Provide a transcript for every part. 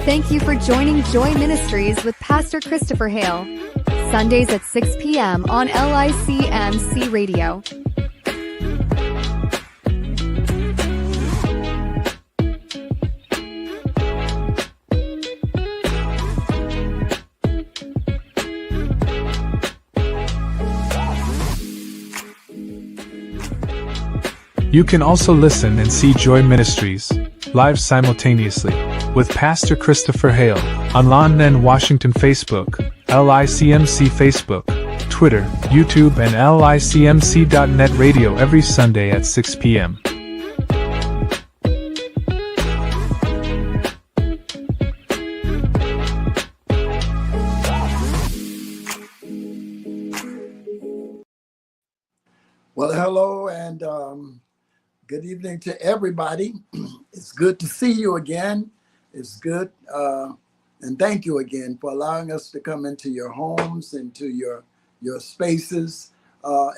Thank you for joining Joy Ministries with Pastor Christopher Hale. Sundays at 6 p.m. on LICMC Radio. You can also listen and see Joy Ministries live simultaneously with Pastor Christopher Hale on London, Washington Facebook, LICMC Facebook, Twitter, YouTube, and LICMC.net radio every Sunday at 6 p.m. Well, hello and good evening to everybody. It's good to see you again. It's good. And thank you again for allowing us to come into your homes, into your spaces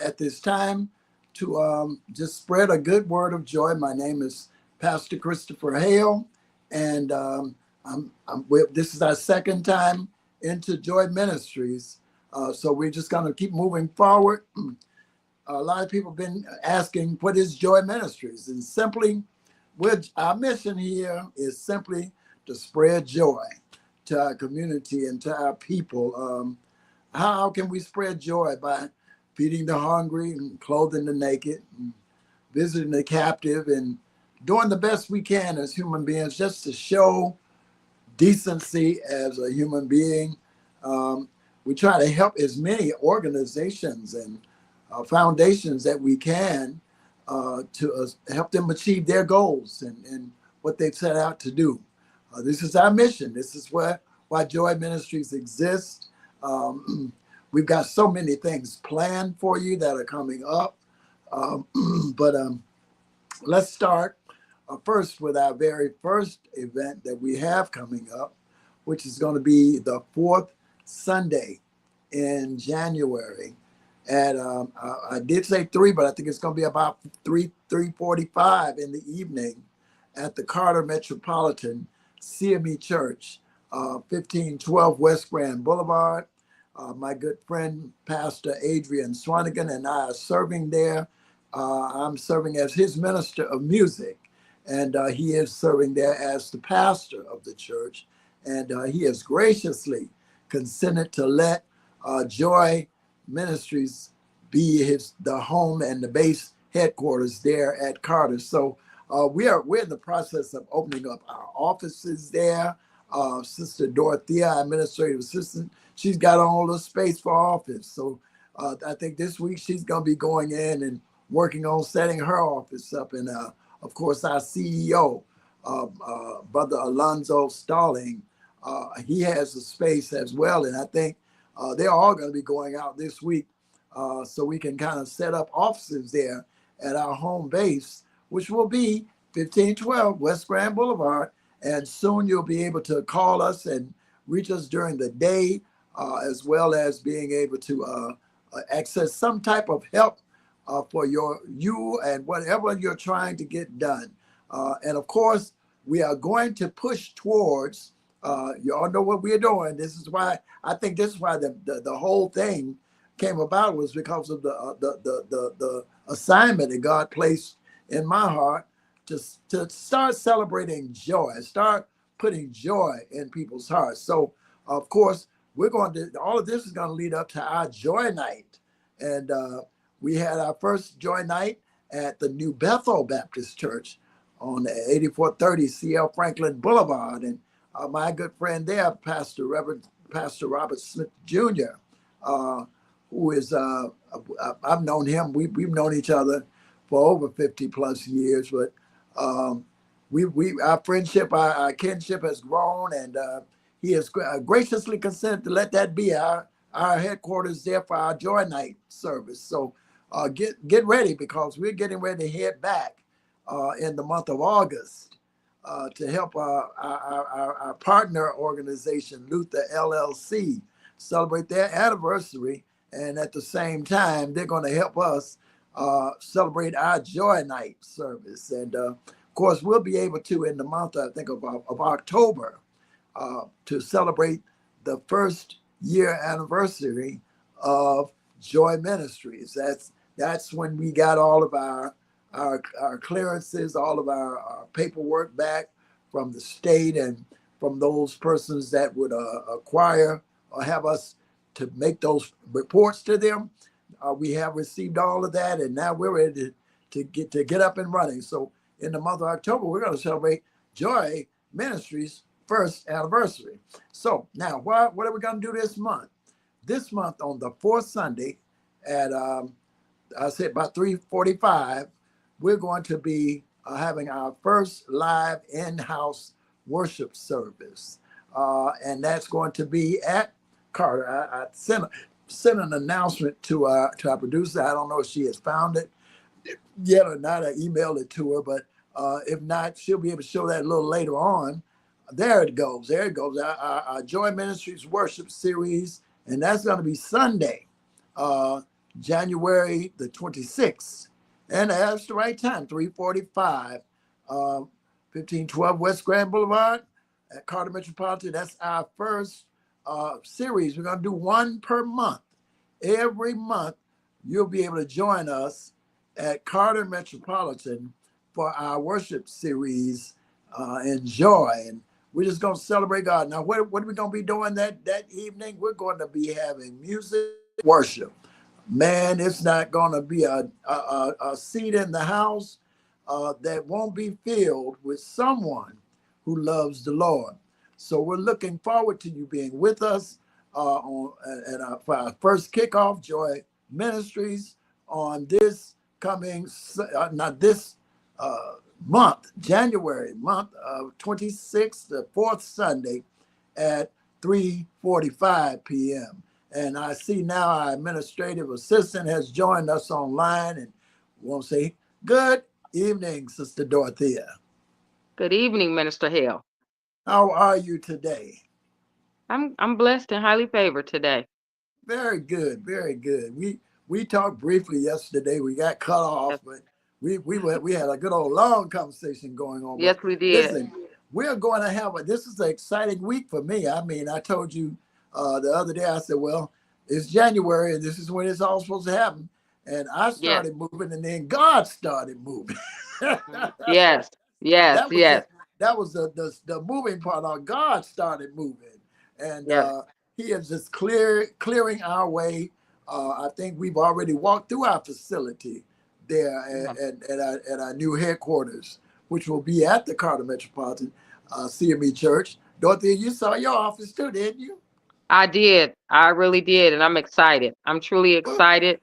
at this time to just spread a good word of joy. My name is Pastor Christopher Hale, and this is our second time into Joy Ministries. So we're just going to keep moving forward. A lot of people have been asking, what is Joy Ministries? And simply, our mission here is simply to spread joy to our community and to our people. How can we spread joy? By feeding the hungry and clothing the naked, and visiting the captive, and doing the best we can as human beings just to show decency as a human being. We try to help as many organizations and foundations that we can to help them achieve their goals and what they've set out to do. This is our mission. This is why Joy Ministries exists. We've got so many things planned for you that are coming up. But let's start first with our very first event that we have coming up, which is going to be the fourth Sunday in January. And I did say 3, but I think it's going to be about 3:45 in the evening at the Carter Metropolitan CME Church, 1512 West Grand Boulevard. My good friend, Pastor Adrian Swanigan, and I are serving there. I'm serving as his minister of music, and he is serving there as the pastor of the church. And he has graciously consented to let Joy Ministries be the home and the base headquarters there at Carter. So we're in the process of opening up our offices there. Sister Dorothea, our administrative assistant, she's got all the space for office. So I think this week she's going to be going in and working on setting her office up. And of course, our CEO, Brother Alonzo Stalling, he has the space as well. And I think they're all going to be going out this week so we can kind of set up offices there at our home base, which will be 1512 West Grand Boulevard. And soon you'll be able to call us and reach us during the day, as well as being able to access some type of help for you and whatever you're trying to get done. And of course, we are going to push towards, you all know what we're doing. This is why the whole thing came about, was because of the assignment that God placed in my heart to start celebrating joy, start putting joy in people's hearts. So of course, all of this is going to lead up to our Joy Night. And we had our first Joy Night at the New Bethel Baptist Church on 8430 CL Franklin Boulevard. And my good friend there, Reverend Pastor Robert Smith Jr., who is, I've known him, we've known each other for over 50 plus years, but our friendship, our kinship has grown, and he has graciously consented to let that be our headquarters there for our Joy Night service. So get ready, because we're getting ready to head back in the month of August to help our partner organization, Luther LLC, celebrate their anniversary. And at the same time, they're going to help us celebrate our Joy Night service. And of course, we'll be able to, in the month, I think, of October, to celebrate the first year anniversary of Joy Ministries. That's when we got all of our clearances, all of our paperwork back from the state and from those persons that would acquire or have us to make those reports to them. We have received all of that, and now we're ready to get up and running. So in the month of October, we're going to celebrate Joy Ministries' first anniversary. So now, what are we going to do this month? This month on the fourth Sunday at I said about 3:45, we're going to be having our first live in-house worship service, and that's going to be at Carter. I sent an announcement to our producer. I don't know if she has found it yet or not. I emailed it to her, but if not, she'll be able to show that a little later on. There it goes. There it goes. Our Joy Ministries worship series, and that's going to be Sunday, January the 26th. And that's the right time, 3:45, 1512 West Grand Boulevard at Carter Metropolitan. That's our first series. We're going to do one per month. Every month, you'll be able to join us at Carter Metropolitan for our worship series, Enjoy. And we're just going to celebrate God. Now, what are we going to be doing that evening? We're going to be having music, worship. Man, it's not going to be a seat in the house that won't be filled with someone who loves the Lord. So we're looking forward to you being with us for our first kickoff, Joy Ministries, on this coming, month, January month of 26th, the fourth Sunday at 3:45 p.m. And I see now our administrative assistant has joined us online, and we'll say, good evening, Sister Dorothea. Good evening, Minister Hale. How are you today? I'm blessed and highly favored today. Very good, very good. We talked briefly yesterday. We got cut off, but we had a good old long conversation going on. Yes, But we did. listen, we're going to have this is an exciting week for me. I mean, I told you the other day, I said, well, it's January and this is when it's all supposed to happen. And I started moving, and then God started moving. Yes, yes, That was yes, that was the moving part. Our God started moving, and yes. He is just clearing our way. I think we've already walked through our facility there at our new headquarters, which will be at the Carter Metropolitan CME Church. Dorothy, you saw your office too, didn't you? I did. I really did, and I'm excited. I'm truly excited.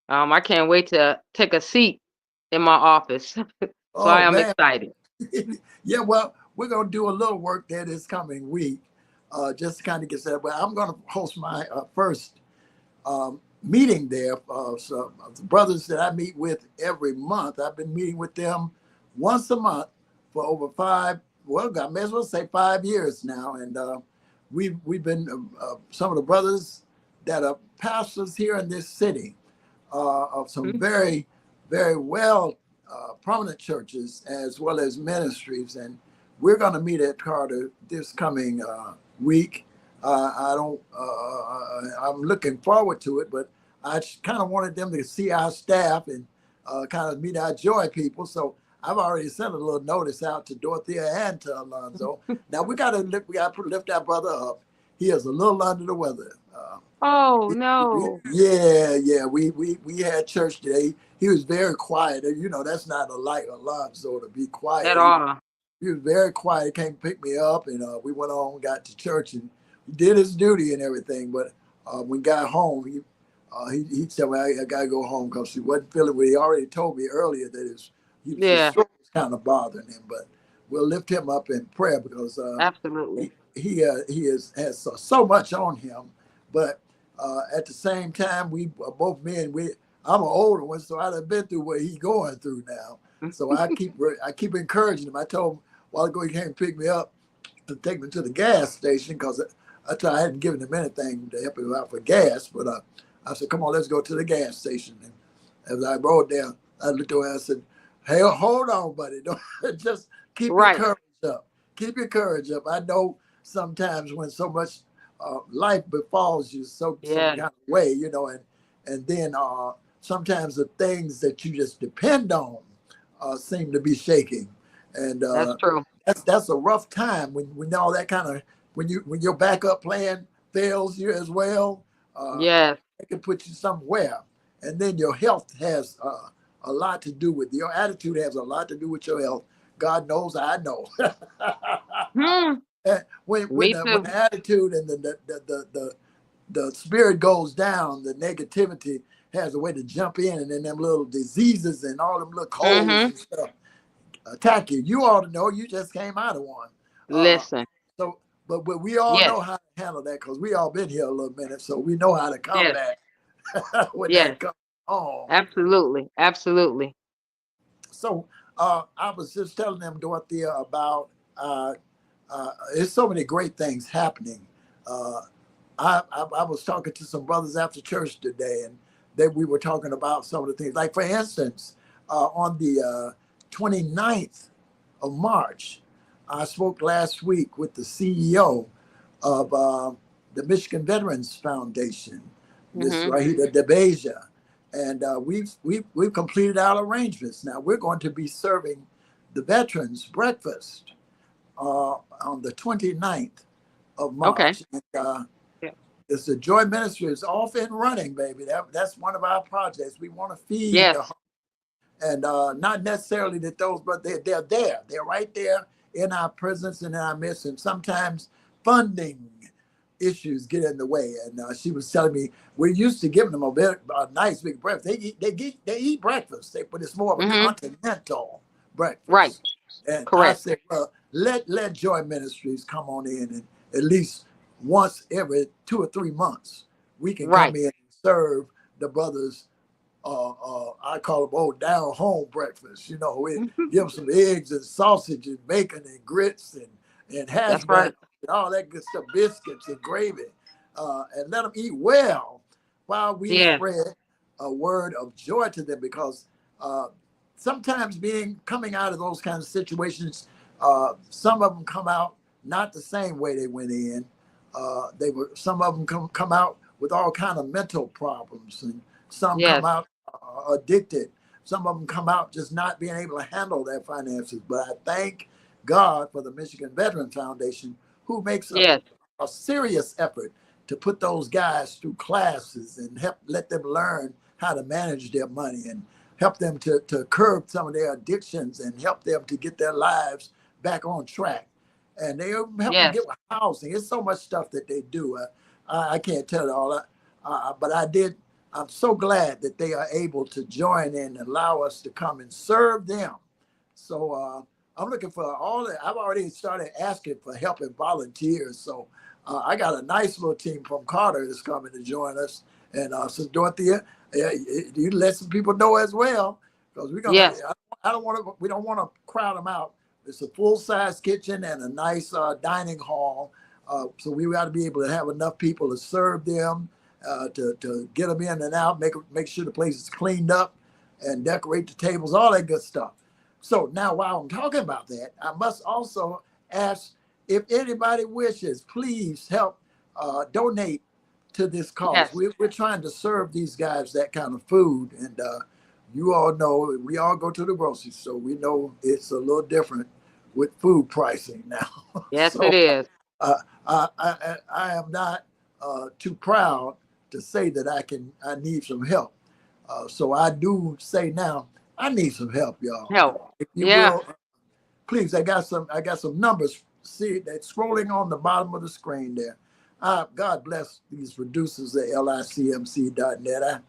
I can't wait to take a seat in my office. So I Oh am man, excited. yeah. Well, we're gonna do a little work there this coming week, just to kind of get set. But I'm gonna host my first meeting there. So the brothers that I meet with every month, I've been meeting with them once a month for over I may as well say 5 years now. And we've been some of the brothers that are pastors here in this city of some very, very well prominent churches as well as ministries. And we're going to meet at Carter this coming week. I'm looking forward to it, but I kind of wanted them to see our staff and kind of meet our Joy people. So I've already sent a little notice out to Dorothea and to Alonzo. Now we got to lift our brother up. He is a little under the weather. Oh no. Yeah. We had church today. He was very quiet. You know, that's not like Alonzo to be quiet. At all. He was very quiet. He came to pick me up, and we went on, got to church, and he did his duty and everything. But when we got home, he said, "Well, I gotta go home," because he wasn't feeling well. He already told me earlier that his throat was kind of bothering him. But we'll lift him up in prayer because Absolutely. he has so much on him. But at the same time, we both men. I'm an older one, so I've been through what he's going through now. So I keep encouraging him. I told him a while ago he came to pick me up to take me to the gas station because I hadn't given him anything to help him out for gas. But I said, "Come on, let's go to the gas station." And as I rode down, I looked over and I said, "Hey, hold on, buddy. Don't just keep your courage up. Keep your courage up. I know sometimes when so much life befalls you some Yes, kind of way, and then sometimes the things that you just depend on seem to be shaking, and that's true. that's a rough time when all that kind of when your backup plan fails you as well. Yes, It can put you somewhere, and then your health has a lot to do with your attitude. Has a lot to do with your health. God knows, I know. hmm, when me the too. attitude and the spirit goes down, the negativity has a way to jump in, and then them little diseases and all them little colds Hmm. and stuff attack you. You ought to know. You just came out of one. Uh, Listen, so, but we all yes, know how to handle that because we all been here a little minute, so we know how to yes, combat when that yes, comes on. absolutely, absolutely. So I was just telling them, Dorothea, about there's so many great things happening. Uh, I was talking to some brothers after church today, and we were talking about some of the things. Like, for instance, on the 29th of March, I spoke last week with the CEO of the Michigan Veterans Foundation, Miss Hmm. Rahita DeBeja, and we've completed our arrangements. Now we're going to be serving the veterans breakfast on the 29th of Okay. March. And, Yeah. it's the Joy Ministry is off and running, baby. That's one of our projects. We want to feed the Yes. and not necessarily that those, but they're there. They're right there in our presence and in our midst. And sometimes funding issues get in the way. And she was telling me we're used to giving them a nice big breakfast. They eat breakfast, but it's more of a Hmm. continental Right. breakfast. And I Correct. said, well, let Joy Ministries come on in, and at least once every 2 or 3 months we can come Right. in and serve the brothers. I call them old down home breakfast. We give them some eggs and sausage and bacon and grits and hash That's browns right. and all that good stuff, biscuits and gravy, and let them eat well while we Yes. spread a word of joy to them, because uh, sometimes coming out of those kinds of situations, some of them come out not the same way they went in. Some of them come out with all kind of mental problems, and some come Yes. out addicted. Some of them come out just not being able to handle their finances. But I thank God for the Michigan Veteran Foundation, who makes Yes. a serious effort to put those guys through classes and help let them learn how to manage their money, and help them to curb some of their addictions, and help them to get their lives back on track. And they help them Yes. get with housing. It's so much stuff that they do. I can't tell it all, but I'm so glad that they are able to join in and allow us to come and serve them. So I'm looking for all that. I've already started asking for help and volunteers. So I got a nice little team from Carter that's coming to join us. And so Dorothea, you let some people know as well, because we're gonna. Yes. I don't want to. We don't want to crowd them out. It's a full-size kitchen and a nice dining hall. So we got to be able to have enough people to serve them, to get them in and out, make sure the place is cleaned up, and decorate the tables, all that good stuff. So now, while I'm talking about that, I must also ask, if anybody wishes, please help donate to this cause. Yes. We're trying to serve these guys that kind of food, and you all know we all go to the grocery store. We know it's a little different with food pricing now. Yes, it So is. uh, I am not too proud to say that I need some help. So I do say now, I need some help, y'all. Help. If you Yeah. will, please. I got some numbers. See that scrolling on the bottom of the screen there. God bless these producers at licmc.net.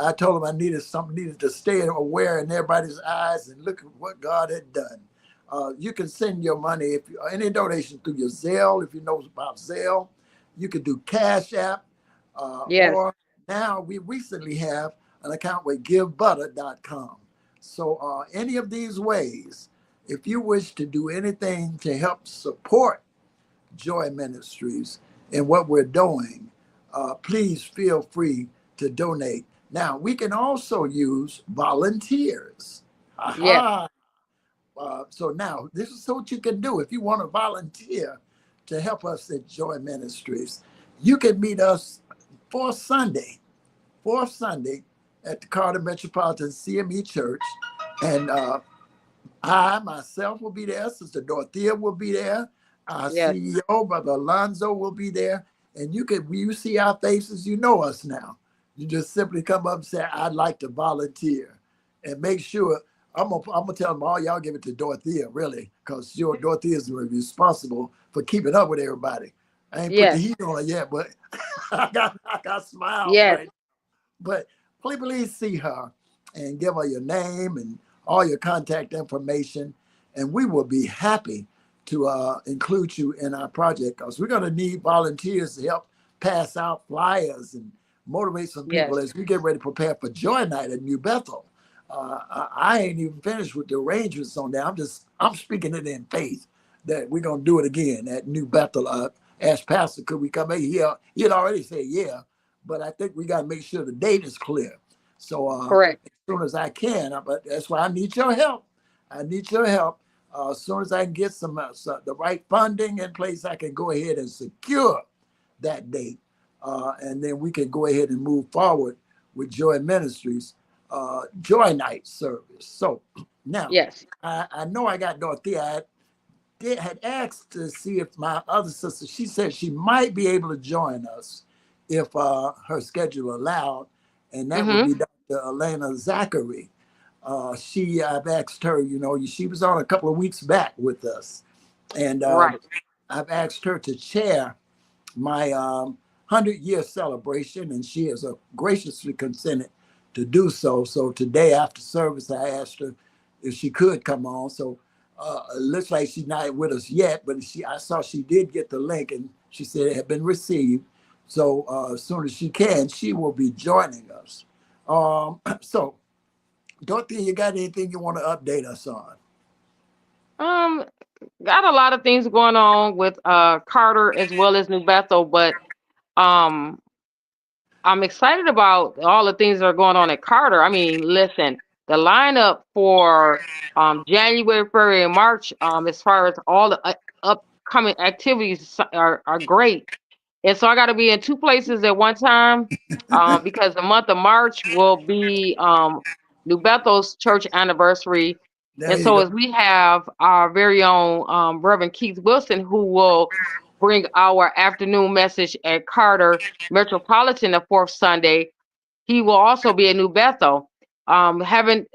I told them I needed to stay aware in everybody's eyes and look at what God had done. You can send your money, any donation, through your Zelle, if you know about Zelle. You can do Cash App, Yes. or now we recently have an account with GiveButter.com. So any of these ways, if you wish to do anything to help support Joy Ministries and what we're doing, please feel free to donate. Now, we can also use volunteers. Yes. Aha! So now, this is what you can do if you want to volunteer to help us at Joy Ministries, you can meet us for Sunday, at the Carter Metropolitan CME Church. And I myself will be there. Sister Dorothea will be there. Our Yes. CEO, Brother Alonzo, will be there. And when you see our faces, you know us now. You just simply come up and say, I'd like to volunteer. And make sure, I'm gonna tell them all, y'all give it to Dorothea, really, because Dorothea is responsible for keeping up with everybody. I ain't put the Yes. heat on it yet, but I got smiles Yes. right. But please see her and give her your name and all your contact information, and we will be happy to include you in our project, because we're going to need volunteers to help pass out flyers and motivate some Yes. people as we get ready to prepare for Joy Night at New Bethel. I ain't even finished with the arrangements on that. I'm speaking it in faith that we're going to do it again at New Bethel. Asked Pastor, could we come here? He had already said yeah, but I think we got to make sure the date is clear. So Correct. as soon as I can, but that's why I need your help. I need your help. As soon as I can get some the right funding in place, I can go ahead and secure that date, and then we can go ahead and move forward with Joy Ministries Joy Night service. So now, Yes. I know I got Dorothea. Had asked to see if my other sister, she said she might be able to join us if her schedule allowed, and that would Mm-hmm. be Dr. Elena Zachary. I've asked her, she was on a couple of weeks back with us, and Right. I've asked her to chair my 100-year celebration, and she has graciously consented to do so. So today after service, I asked her if she could come on. So it looks like she's not with us yet, but I saw she did get the link, and she said it had been received. So as soon as she can, she will be joining us. So, Dorothy, you got anything you want to update us on? Um, got a lot of things going on with Carter as well as New Bethel, but um I'm excited about all the things that are going on at Carter. I mean, listen, the lineup for January, February, and March, as far as all the upcoming activities are great. And so I got to be in two places at one time, because the month of March will be New Bethel's church anniversary. There And you so go. as we have our very own Reverend Keith Wilson, who will bring our afternoon message at Carter Metropolitan the fourth Sunday, he will also be at New Bethel, having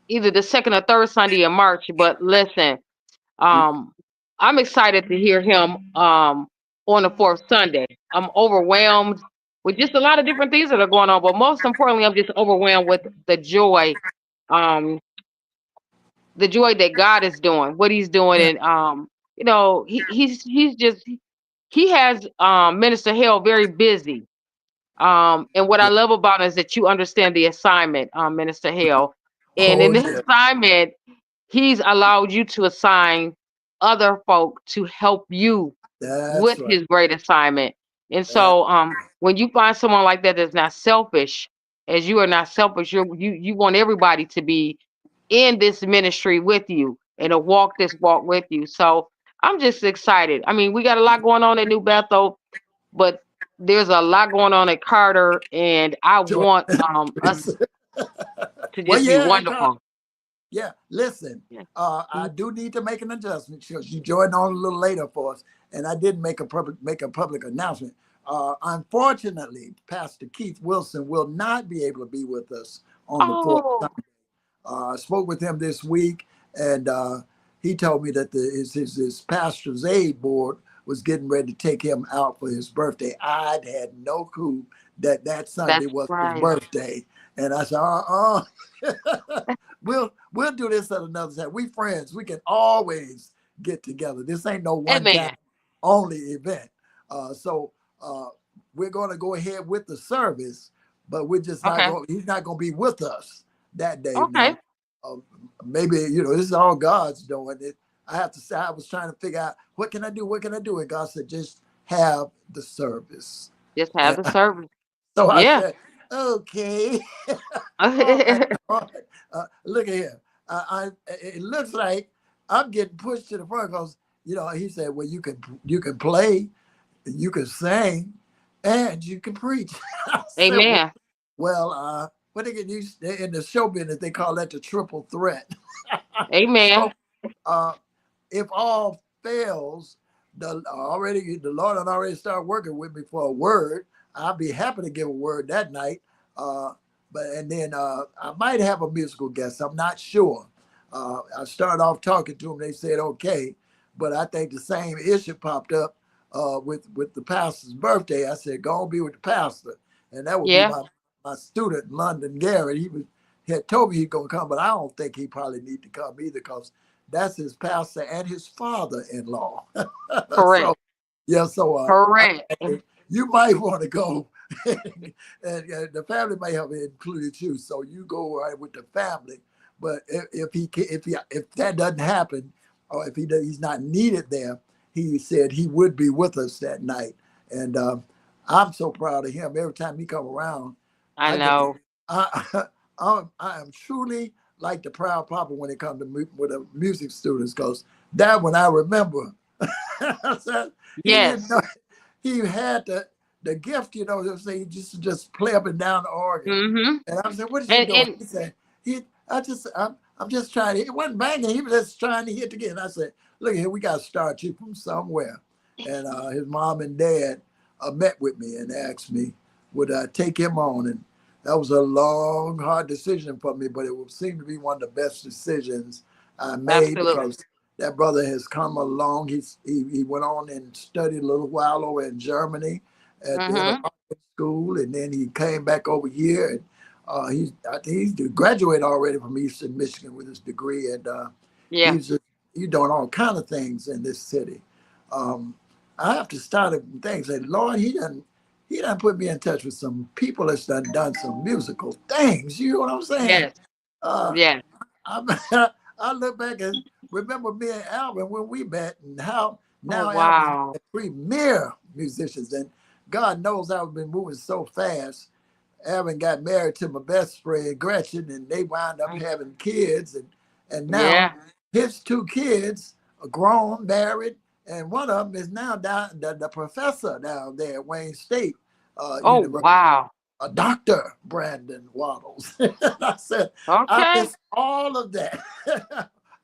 either the second or third Sunday in March. But listen, um, I'm excited to hear him on the fourth Sunday. I'm overwhelmed with just a lot of different things that are going on, but most importantly, I'm just overwhelmed with um, the joy that God is doing, what He's doing, Yeah, and he has Minister Hale very busy. And what I yeah. love about it is that you understand the assignment, Minister Hale, and in Oh, this yeah. assignment, He's allowed you to assign other folk to help you That's with right. his great assignment. And That, so when you find someone like that that's not selfish, as you are not selfish, you want everybody to be in this ministry with you and to walk this walk with you. So I'm just excited. I mean, we got a lot going on at New Bethel, but there's a lot going on at Carter, and I sure. want us to Well, just be yeah, wonderful. yeah. Listen, Yeah. I do need to make an adjustment because you joined on a little later for us, and I did make a public announcement. Unfortunately, Pastor Keith Wilson will not be able to be with us on the fourth. Oh, I spoke with him this week, and he told me that his pastor's aid board was getting ready to take him out for his birthday. I had no clue that Sunday that's was his right. birthday, and I said, we'll do this at another time. We friends. We can always get together. This ain't no one Amen. time only event. So we're going to go ahead with the service, but we're just not Okay. going. He's not going to be with us that day. Okay. Now, maybe this is all God's doing. I have to say, I was trying to figure out what can I do. What can I do? And God said, just have the service. Just have And the service. so I Yeah. said, okay. All right, all right. Look at here. It looks like I'm getting pushed to the front because he said, well, you can play, you can sing, and you can preach. I said, Amen. what they get used in the show business, they call that the triple threat. Amen. So uh, if all fails, the Lord had already started working with me for a word. I'll be happy to give a word that night. Uh, and then I might have a musical guest. I'm not sure. I started off talking to them. They said okay, but I think the same issue popped up with the pastor's birthday. I said go on be with the pastor, and that would be Yeah. my student London Garrett. He had told me he's gonna come, but I don't think he probably need to come either because that's his pastor and his father-in-law. So Correct. yeah, so Correct. you might want to go, and the family may have included you, so you go right with the family. But if that doesn't happen, or if he's not needed there, he said he would be with us that night, and I'm so proud of him. Every time he come around, I I get know. I I am truly like the proud papa when it comes to with the music students, because that one I remember. I said he didn't Yes. know he had the gift, to say just play up and down the organ. Mm-hmm. And I said, "What is you doing?" And He said, I'm just trying to." It wasn't banging. He was just trying to hit again. I said, "Look here, we got to start you from somewhere." And his mom and dad met with me and asked me would I take him on, and that was a long, hard decision for me, but it would seem to be one of the best decisions I made absolutely. because that brother has come along. He went on and studied a little while over in Germany at the Mm-hmm. Intermediate School, and then he came back over here, and I think he's graduated already from Eastern Michigan with his degree, and Yeah. he's doing all kind of things in this city. Um, I have to start things. And Lord, he done put me in touch with some people that's done some musical things. You know what I'm saying? Yes. Uh, Yes. I look back and remember me and Alvin when we met, and how Oh, now Alvin's one wow. of the premier musicians. And God knows I've been moving so fast. Alvin got married to my best friend Gretchen, and they wound up having kids, and now Yeah. his two kids are grown, married, and one of them is now down the professor down there at Wayne State Oh, University, wow. Dr. Brandon Waddles. I said, I Okay. missed all of that.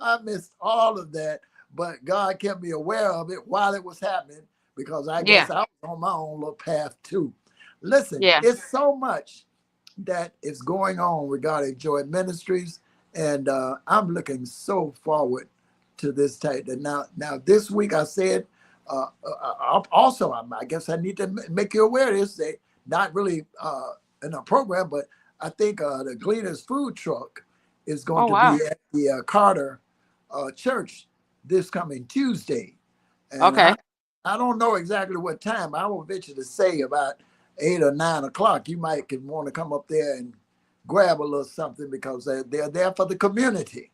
I missed all of that, but God kept me aware of it while it was happening because I Yeah. guess I was on my own little path too. Listen, Yeah. it's so much that is going on regarding Joy Ministries, and I'm looking so forward to this type. And now this week I said, also I guess I need to make you aware of this. They not really in a program, but I think the Gleaners food truck is going Oh, to be wow. at the Carter Church this coming Tuesday, and Okay. I don't know exactly what time. I will venture to say about 8 or 9 o'clock. You might want to come up there and grab a little something because they're there for the community.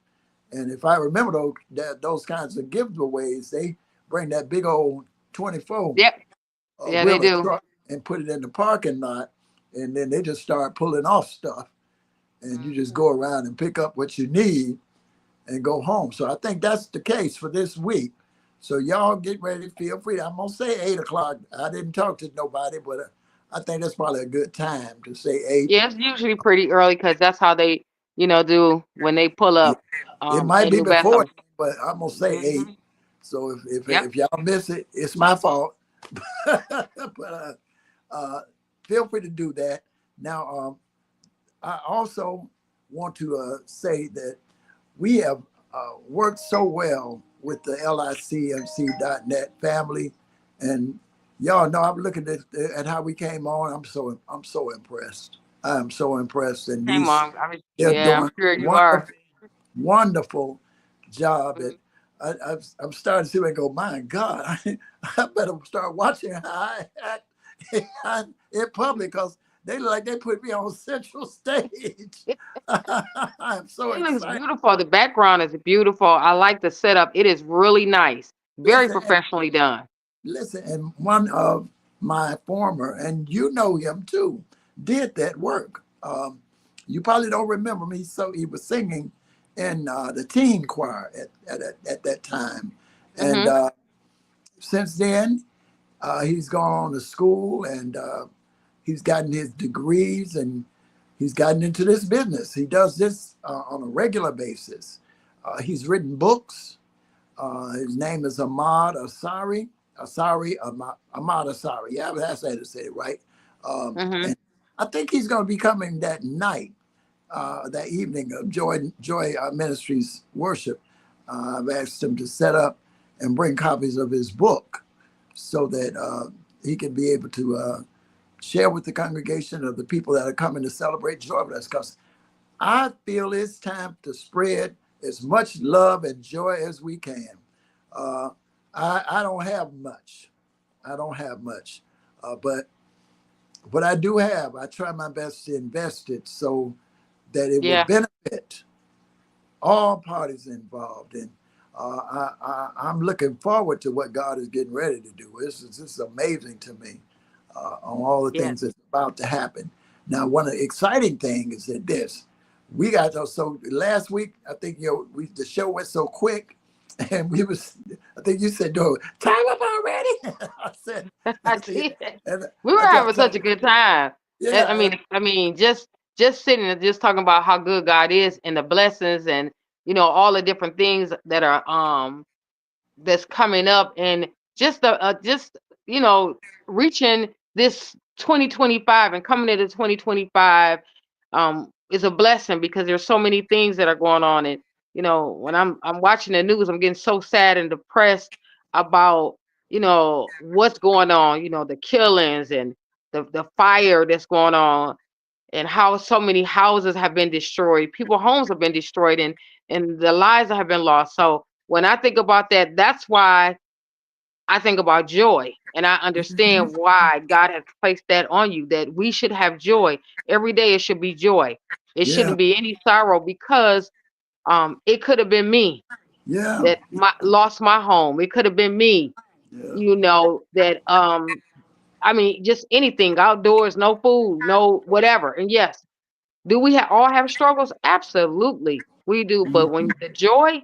And if I remember those kinds of giveaways, they bring that big old 24 Yep. Yeah, they wheeler do. truck and put it in the parking lot, and then they just start pulling off stuff, and you just go around and pick up what you need and go home. So I think that's the case for this week. So y'all get ready. Feel free. I'm gonna say 8 o'clock. I didn't talk to nobody, but I think that's probably a good time to say eight. Yeah, it's usually pretty early because that's how they, do when they pull Yeah. up It might in be New before, Bethel. but I'm gonna say eight. Hmm. So Yep. if y'all miss it, it's my fault. But feel free to do that. Now, I also want to say that we have worked so well with the licmc.net family, and y'all know I'm looking at how we came on. I'm so impressed. I am so impressed, and Come these on. I mean, they're yeah, I'm doing sure you are. wonderful, wonderful job at. Mhm. I'm starting to see and go, my God, I better start watching how I act in public because they look like they put me on central stage. I'm so It looks excited. beautiful. The background is beautiful. I like the setup. It is really nice. Very Listen, professionally done. listen, and one of my former, and you know him too, did that work. You probably don't remember me, so he was singing in the teen choir at that time, and Hmm. since then, he's gone on to school, and he's gotten his degrees, and he's gotten into this business. He does this on a regular basis. He's written books. His name is Ahmad Asari. Ahmad Asari. Yeah, that's how to say it right. Mm-hmm. And I think he's going to be coming that night, that evening of Joy Ministries worship. I've asked him to set up and bring copies of his book so that he can be able to share with the congregation of the people that are coming to celebrate joy with us. Because I feel it's time to spread as much love and joy as we can. I don't have much. But what I do have, I try my best to invest it so that it will Yeah. benefit all parties involved. And I'm looking forward to what God is getting ready to do. This is amazing to me on all the Yeah. things that's about to happen. Now, one of the exciting things is that we got those. So last week, I think the show went so quick, and I think you said, "No, time up already." I said, I did. and We were I having kept such a telling, good time. And yeah, I mean, just sitting and just talking about how good God is and the blessings and all the different things that are that's coming up, and just reaching this 2025 and coming into 2025 is a blessing because there's so many things that are going on. And when I'm watching the news, I'm getting so sad and depressed about what's going on, the killings and the fire that's going on, and how so many houses have been destroyed, people's homes have been destroyed, and the lives that have been lost. So when I think about that, that's why I think about joy, and I understand why God has placed that on you, that we should have joy every day. It should be joy. It yeah, shouldn't be any sorrow, because it could have been me yeah, that lost my home. It could have been me, yeah. that I mean, just anything outdoors, no food, no whatever. And yes, do we all have struggles? Absolutely, we do. But when the joy,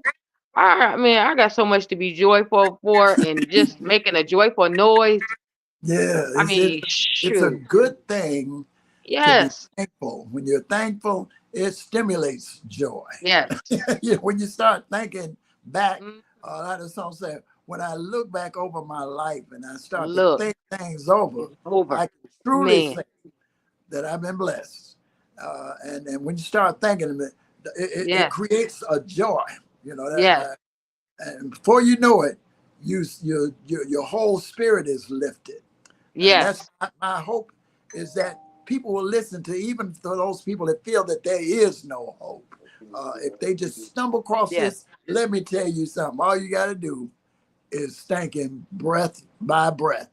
I mean, I got so much to be joyful for, and just making a joyful noise. Yeah, I it's mean, it's a shoot, good thing to be yes, thankful. When you're thankful, it stimulates joy. yes, When you start thinking back, mm, a lot of songs say, when I look back over my life and I start to look, think things over, it's over, I can truly man. say that I've been blessed. And when you start thinking of it, it Yes, creates a joy. yes, And before you know it, your whole spirit is lifted. And that's yes, my hope, is that people will listen to, even to those people that feel that there is no hope. If they just stumble across yes, this, let me tell you something. All you got to do is thank him breath by breath.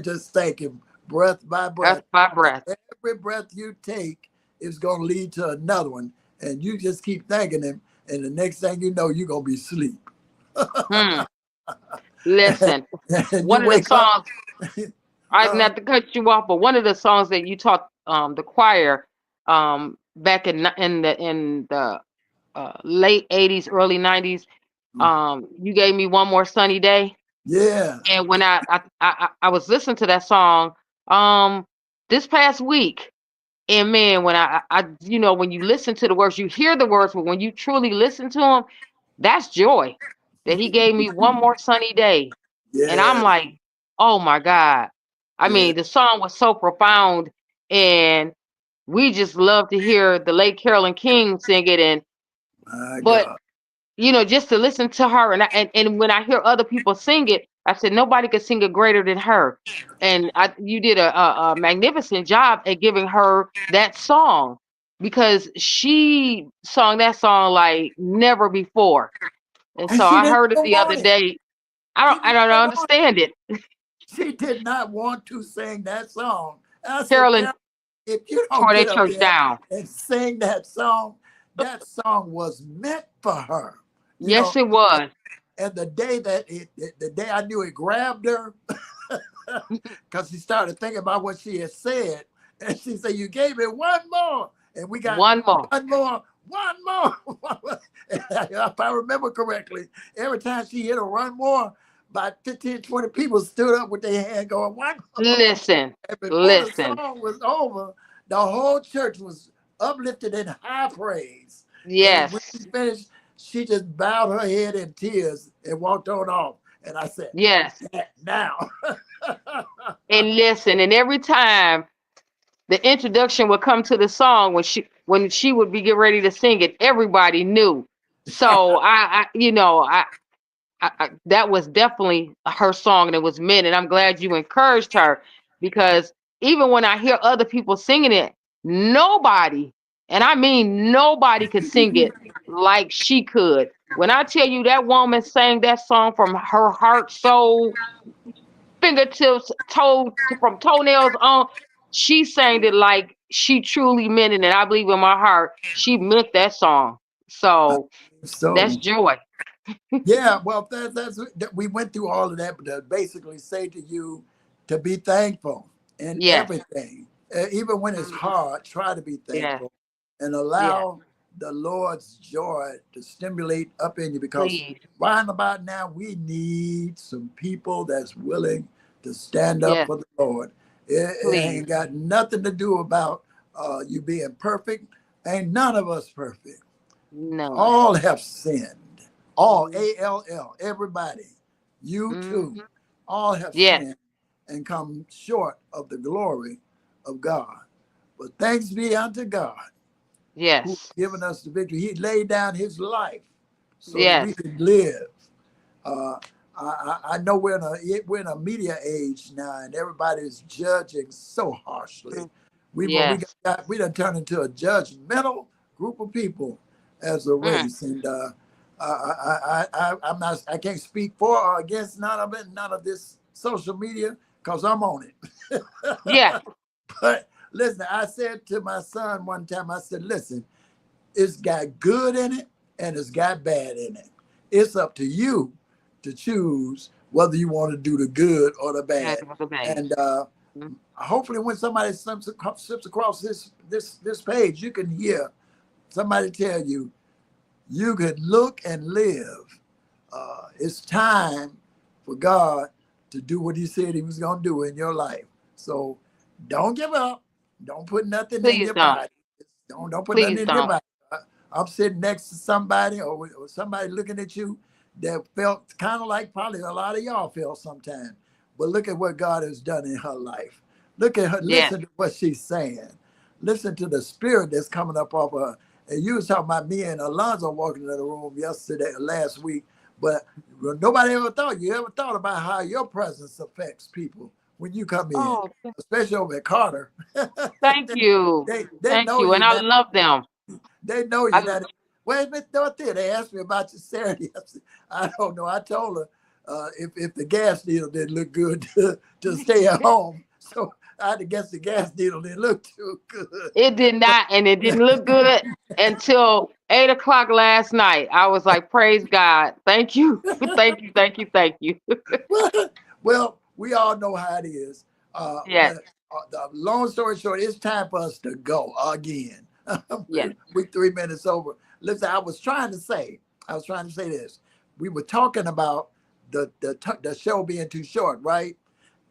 Just thank him breath by that's breath. my breath. Every breath you take is going to lead to another one. And you just keep thanking him. And the next thing you know, you're going to be asleep. Hmm. Listen, And you one of the wake up. songs, I not to cut you off, but one of the songs that you taught the choir back in the late 80s, early 90s, you gave me One More Sunny Day. Yeah. And when I was listening to that song um this past week, and man, when I when you listen to the words, you hear the words, but when you truly listen to them, that's joy. That he gave me one more sunny day. And I'm Yeah. like, oh my God. I Yeah. mean, the song was so profound, and we just love to hear the late Carolyn King sing it. And My but God. just to listen to her, and when I hear other people sing it, I said nobody could sing it greater than her. And you did a magnificent job at giving her that song, because she sung that song like never before. And And so she I didn't heard it even the other want it. day. She I didn't don't even want it. understand it. She did not want to sing that song. And I said, Carolyn Carol, if you don't tore get that up church there down. and sing that song was meant for her. You Yes, know, it was. and the day the day I knew it grabbed her, because she started thinking about what she had said. And she said, you gave me one more. And we got One more. one more, one more. If I remember correctly, every time she hit a one more, about 15, 20 people stood up with their hand going, what? Listen, And before the listen. song was over, the whole church was uplifted in high praise. And when she Yes, finished, she just bowed her head in tears and walked on off. And I said, yes. now. And listen, and every time the introduction would come to the song, when she would be getting ready to sing it, everybody knew. So that was definitely her song and it was meant. And I'm glad you encouraged her, because even when I hear other people singing it, nobody, and I mean nobody, could sing it like she could. When I tell you that woman sang that song from her heart, soul, fingertips, from toenails on, she sang it like she truly meant it. And I believe in my heart she meant that song. So that's So, joy. yeah, well, we went through all of that, but to basically say to you to be thankful in Yes. everything, even when it's Mhm. hard. Try to be Yes. thankful and Yes. allow the Lord's joy to stimulate up in you. Because Please. right about now, we need some people that's willing to stand up Yes. for the Lord. It Please. ain't got nothing to do about you being perfect. Ain't none of us perfect. None. All have sinned. All, Mhm. ALL, everybody, you too, Mhm. all have Yes. sinned and come short of the glory of God. But thanks be unto God who's Yes. given us the victory. He laid down his life so that we Yes. could live. Uh, I know we're in a media age now, and everybody's judging so harshly. Mm. We Yes. we done turned into a judgmental group of people as a Mm. race, and I'm not. I can't speak for or against none of it, none of this social media, because I'm on it. Yeah. But listen, I said to my son one time, I said, listen, it's got good in it and it's got bad in it. It's up to you to choose whether you want to do the good or the Yes, bad. it was a bad. And Mm. hopefully, when somebody slips across this page, you can hear somebody tell you you can look and live. It's time for God to do what He said He was going to do in your life. So don't give up. Don't put nothing in Please your don't. body. Don't put nothing Please in your don't. body. I'm sitting next to somebody or somebody looking at you that felt kind of like probably a lot of y'all feel sometimes. But look at what God has done in her life. Look at her. Yes. Listen to what she's saying. Listen to the spirit that's coming up off her. And you was talking about me and Alonzo walking in the room last week, but nobody you ever thought about how your presence affects people when you come in, Oh, especially over at Carter. thank you. They Thank know you. you And I now. love them. They know you I now. Wait, Miss Dorothea, they asked me about you Saturday. I don't know. I told her if the gas needle didn't look good to stay at home. So I had to guess the gas needle didn't look too good. It did not, and it didn't look good until 8 o'clock last night. I was like, praise God. Thank you. Thank you. Thank you. Thank you. Well, we all know how it is. Yes. But the long story short, it's time for us to go again. Yes. We 3 minutes over. Listen, I was trying to say this. We were talking about the show being too short, right?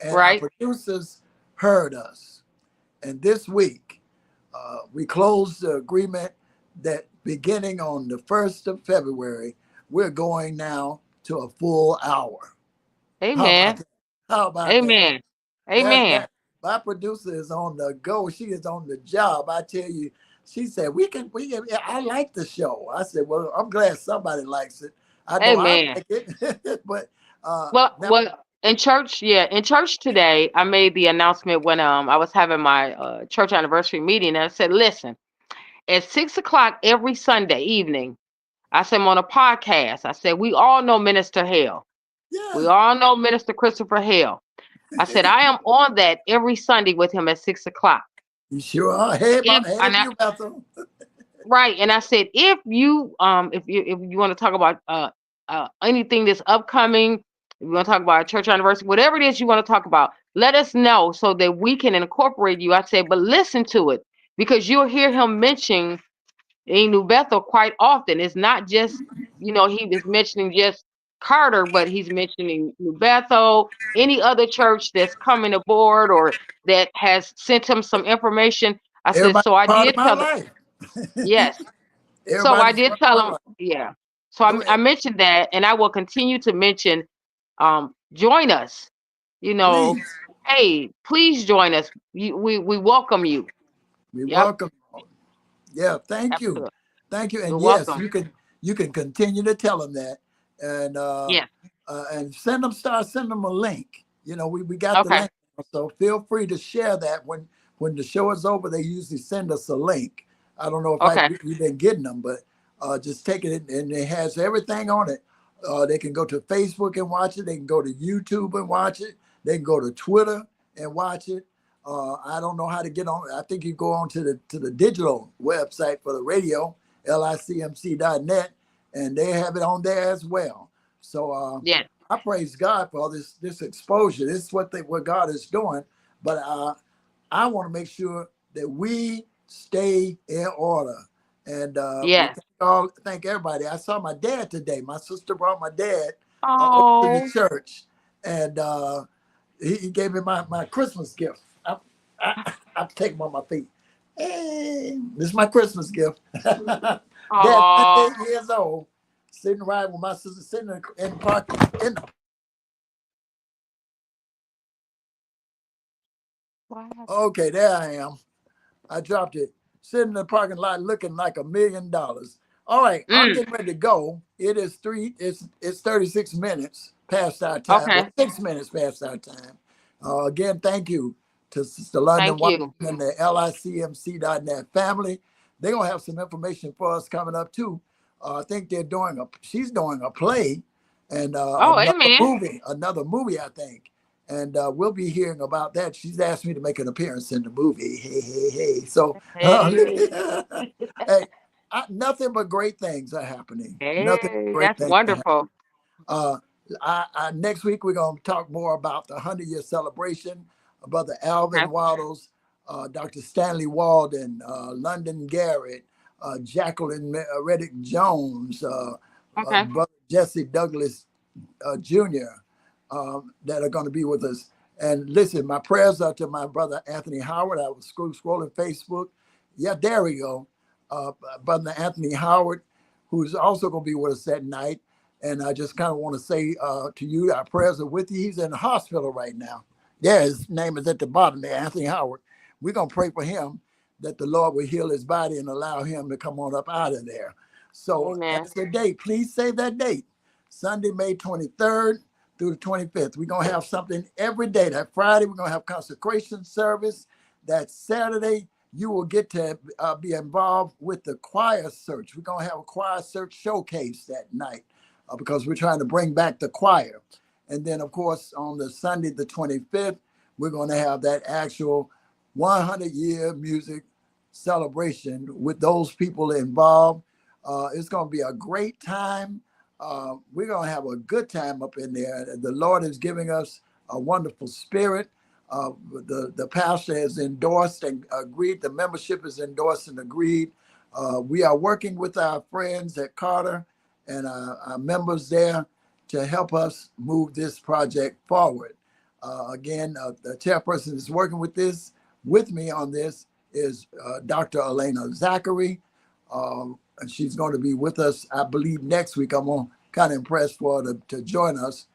And our Right. producers heard us. And this week, we closed the agreement that beginning on the 1st of February, we're going now to a full hour. How about Amen. that? How about that? Amen. Amen. That my producer is on the go. She is on the job. I tell you, she said we can. I like the show. I said, well, I'm glad somebody likes it. I know I Amen. like it, but Well, now, well, in church, yeah, in church today, I made the announcement when I was having my church anniversary meeting, and I said, listen, at 6 o'clock every Sunday evening, I said I'm on a podcast. I said we all know Minister Hale. We yeah, all know Minister Christopher Hale. I said I am on that every Sunday with him at 6 o'clock. you sure are. Hey, If hey, and I, you, Bethel. right, and I said if you want to talk about anything that's upcoming, if you want to talk about a church anniversary, whatever it is you want to talk about, let us know so that we can incorporate you. I said, but listen to it because you'll hear him mention in New Bethel quite often. It's not just he was mentioning just Carter, but he's mentioning New Bethel, any other church that's coming aboard or that has sent him some information. I said, Everybody's so I part of did my tell them, life. yes. So I Everybody's did part of tell my him, life. yeah. So Go I ahead, mentioned that, and I will continue to mention, join us. You know, please. hey, please join us. We welcome you. We Yep, welcome. Yeah, thank you, absolutely. thank you. You're And yes, welcome. you can continue to tell them that, Yes. and send them a link. You know, we got the Okay. link, so feel free to share that when the show is over. They usually send us a link. I don't know if Okay. you've been getting them, but just take it and it has everything on it. They can go to Facebook and watch it. They can go to YouTube and watch it. They can go to Twitter and watch it. I don't know how to get on. I think you go on to the digital website for the radio, licmc.net, and they have it on there as well. So Yes. I praise God for all this exposure. This is what God is doing. But I want to make sure that we stay in order. And we Yes. thank everybody. I saw my dad today. My sister brought my dad over to the Oh. church, and he gave me my Christmas gift. I take him on my feet. Hey, this is my Christmas gift. Dad's Oh. 98 years old, sitting right with my sister sitting in the park. In the, What? okay, there I am. I dropped it. Sitting in the parking lot looking like $1 million. All right, I'm Mm. getting ready to go. It's 36 minutes past our time. Okay. Well, 6 minutes past our time. Again, thank you to Sister London Thank you. Washington, the licmc.net family. They're gonna have some information for us coming up too. I think she's doing a play and Oh, amen. another movie, I think. And we'll be hearing about that. She's asked me to make an appearance in the movie. Hey, hey, hey. So, Hey. hey, nothing but great things are happening. Nothing but Hey, great that's things are happening. wonderful. Uh, Next week, we're going to talk more about the 100-year celebration. Brother Okay. Alvin Waddles, Dr. Stanley Walden, London Garrett, Jacqueline Reddick Jones, Okay. Brother Jesse Douglas Jr. That are going to be with us. And listen, my prayers are to my brother Anthony Howard. I was scrolling Facebook. Yeah, there we go. Brother Anthony Howard, who's also going to be with us that night. And I just kind of want to say to you, our prayers are with you. He's in the hospital right now. Yeah, his name is at the bottom there, Anthony Howard. We're going to pray for him that the Lord will heal his body and allow him to come on up out of there. So Amen. that's the date. Please save that date. Sunday, May 23rd through the 25th. We're going to have something every day. That Friday, we're going to have consecration service. That Saturday, you will get to be involved with the choir search. We're going to have a choir search showcase that night because we're trying to bring back the choir. And then, of course, on the Sunday, the 25th, we're going to have that actual 100-year music celebration with those people involved. It's going to be a great time. We're going to have a good time up in there. The Lord is giving us a wonderful spirit. The pastor has endorsed and agreed. The membership is endorsed and agreed. We are working with our friends at Carter and our members there to help us move this project forward. Again, the chairperson is working with me on this is Dr. Elena Zachary. And she's going to be with us, I believe, next week. I'm kind of impressed for her to join us.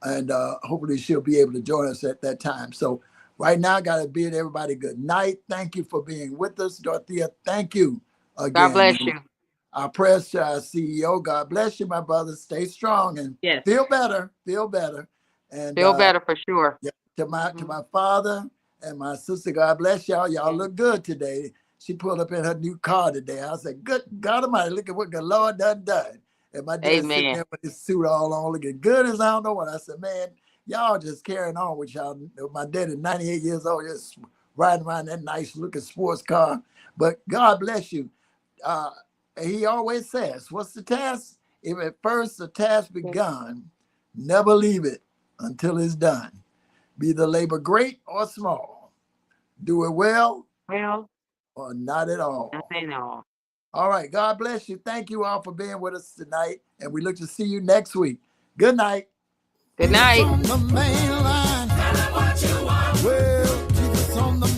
And hopefully she'll be able to join us at that time. So right now, I got to bid everybody good night. Thank you for being with us. Dorothea, thank you God again. bless you. Our prayers to our CEO. God bless you, my brother. Stay strong and Yes. feel better. Feel better. And Feel better for sure. yeah, to Mhm. my father and my sister, God bless y'all. Y'all Yes. look good today. She pulled up in her new car today. I said, good God Almighty, look at what the Lord done. And my dad sitting Amen. there with his suit all on, looking good as I don't know what. I said, man, y'all just carrying on with y'all. My dad is 98 years old, just riding around that nice looking sports car. But God bless you. Uh, he always says, what's the task? If at first the task begun, never leave it until it's done. Be the labor great or small. Do it well Well, or not at all. nothing all. All right. God bless you. Thank you all for being with us tonight. And we look to see you next week. Good night. Good night. On the main line. Tell 'em what you want. Well, Jesus on the